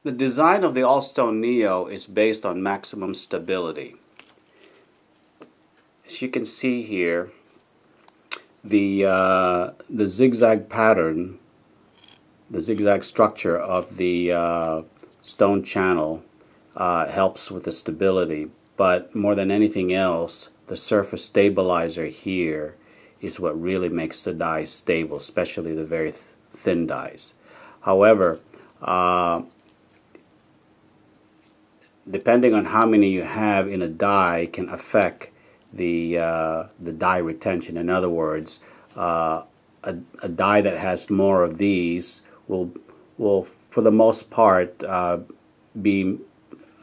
The design of the ASQ-Neo is based on maximum stability. As you can see here, the zigzag pattern, the zigzag structure of the stone channel helps with the stability, but more than anything else, the surface stabilizer here is what really makes the dies stable, especially the very thin dies. However, depending on how many you have in a die can affect the die retention. In other words, a die that has more of these will for the most part be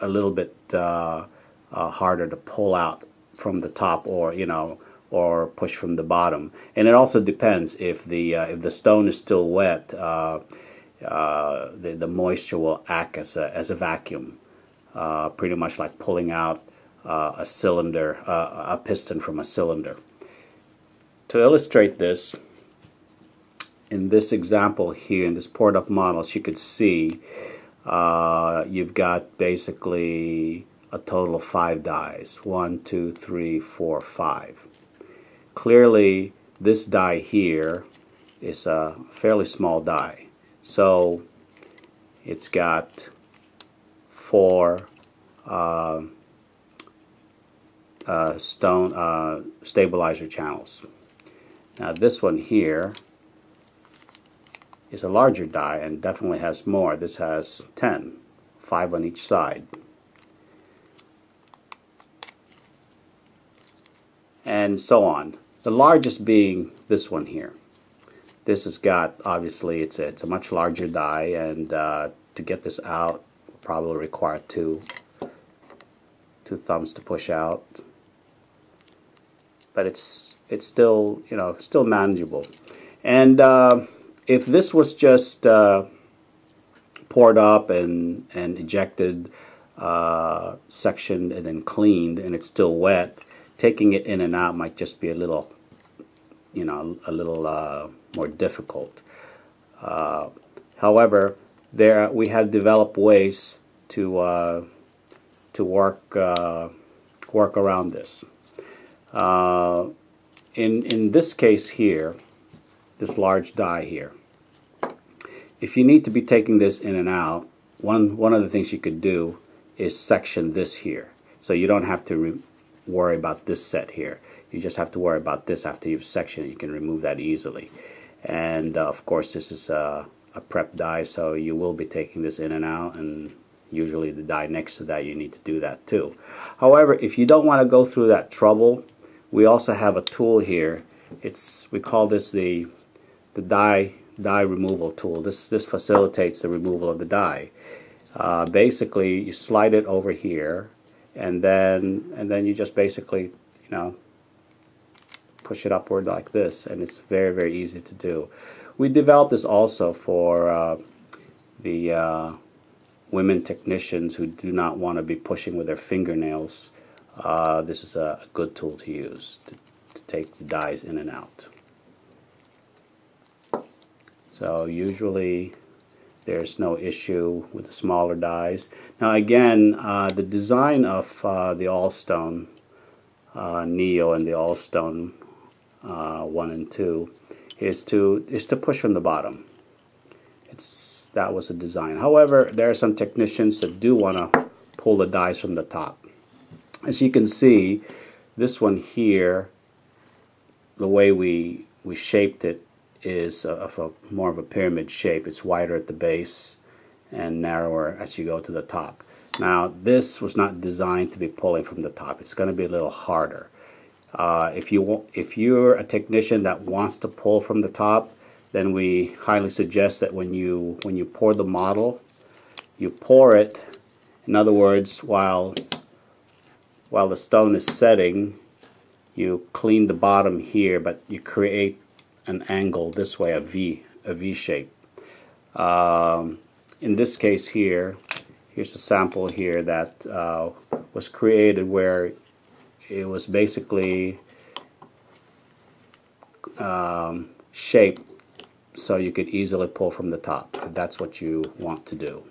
a little bit harder to pull out from the top, or push from the bottom. And it also depends if the stone is still wet. The moisture will act as a vacuum, pretty much like pulling out a cylinder, a piston from a cylinder. To illustrate this, in this example here, in this poured up model, as you could see, you've got basically a total of 5 dies. 1, 2, 3, 4, 5. Clearly, this die here is a fairly small die. So it's got 4 stone stabilizer channels. Now this one here is a larger die and definitely has more. This has 10, 5 on each side. And so on. The largest being this one here. This has got, obviously, it's a much larger die, and to get this out will probably require two thumbs to push out. But it's still, still manageable. And if this was just poured up and ejected, sectioned, and then cleaned, and it's still wet, taking it in and out might just be a little, more difficult. However, we have developed ways to work around this. In this case here, this large die here, if you need to be taking this in and out, one of the things you could do is section this here, so you don't have to worry about this set here. You just have to worry about this after you've sectioned it. You can remove that easily. And of course, this is a prep die, so you will be taking this in and out, and usually the die next to that you need to do that too. However, if you don't want to go through that trouble, we also have a tool here. We call this the die removal tool. This facilitates the removal of the die. Basically, you slide it over here, and then you just basically push it upward like this, and it's very, very easy to do. We developed this also for the women technicians who do not want to be pushing with their fingernails. This is a good tool to use to take the dies in and out. So usually there's no issue with the smaller dies. Now again, the design of the ASQ-Neo and the ASQ 1 and 2 is to push from the bottom. That was a design. However, there are some technicians that do want to pull the dies from the top. As you can see, this one here, the way we shaped it is more of a pyramid shape. It's wider at the base and narrower as you go to the top. Now, this was not designed to be pulling from the top. It's going to be a little harder. If you're a technician that wants to pull from the top, then we highly suggest that when you pour the model, you pour it. In other words, while the stone is setting, you clean the bottom here, but you create an angle this way, a V shape. In this case here, here's a sample here that was created where it was basically shaped so you could easily pull from the top, if that's what you want to do.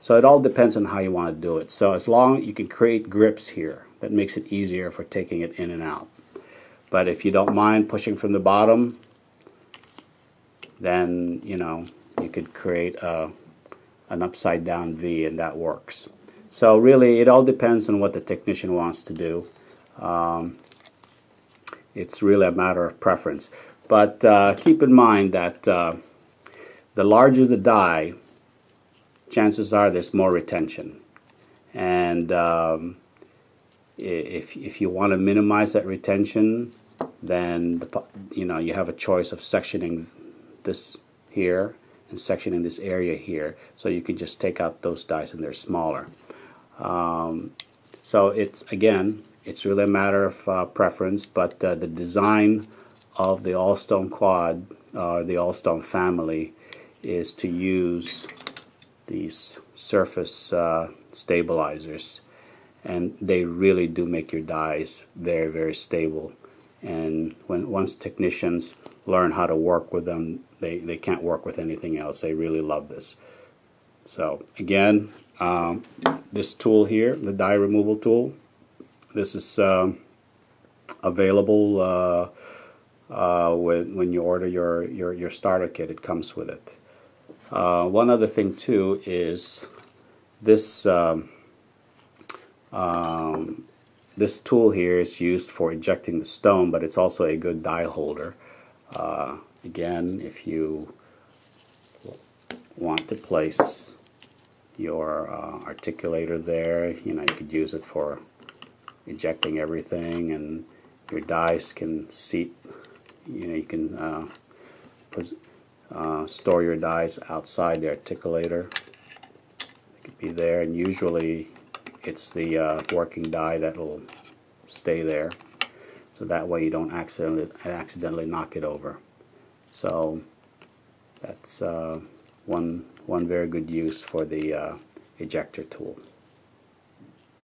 So it all depends on how you want to do it. So as long you can create grips here, that makes it easier for taking it in and out. But if you don't mind pushing from the bottom, then you know you could create an upside down V, and that works. So really it all depends on what the technician wants to do. It's really a matter of preference. But keep in mind that the larger the die, chances are there's more retention. And if you want to minimize that retention, then you know you have a choice of sectioning this here and sectioning this area here, so you can just take out those dies and they're smaller. So it's really a matter of preference, but the design of the all-stone quad, the all-stone family, is to use these surface stabilizers, and they really do make your dies very, very stable. And once technicians learn how to work with them, they can't work with anything else. They really love this. So again, this tool here, the die removal tool, this is available when you order your starter kit. It comes with it. One other thing too is this this tool here is used for ejecting the stone, but it's also a good die holder. Again, if you want to place your articulator there, you know, you could use it for ejecting everything, and your dies can seat. You know, you can store your dies outside the articulator. It could be there, and usually it's the working die that will stay there, so that way you don't accidentally knock it over. So that's one very good use for the ejector tool.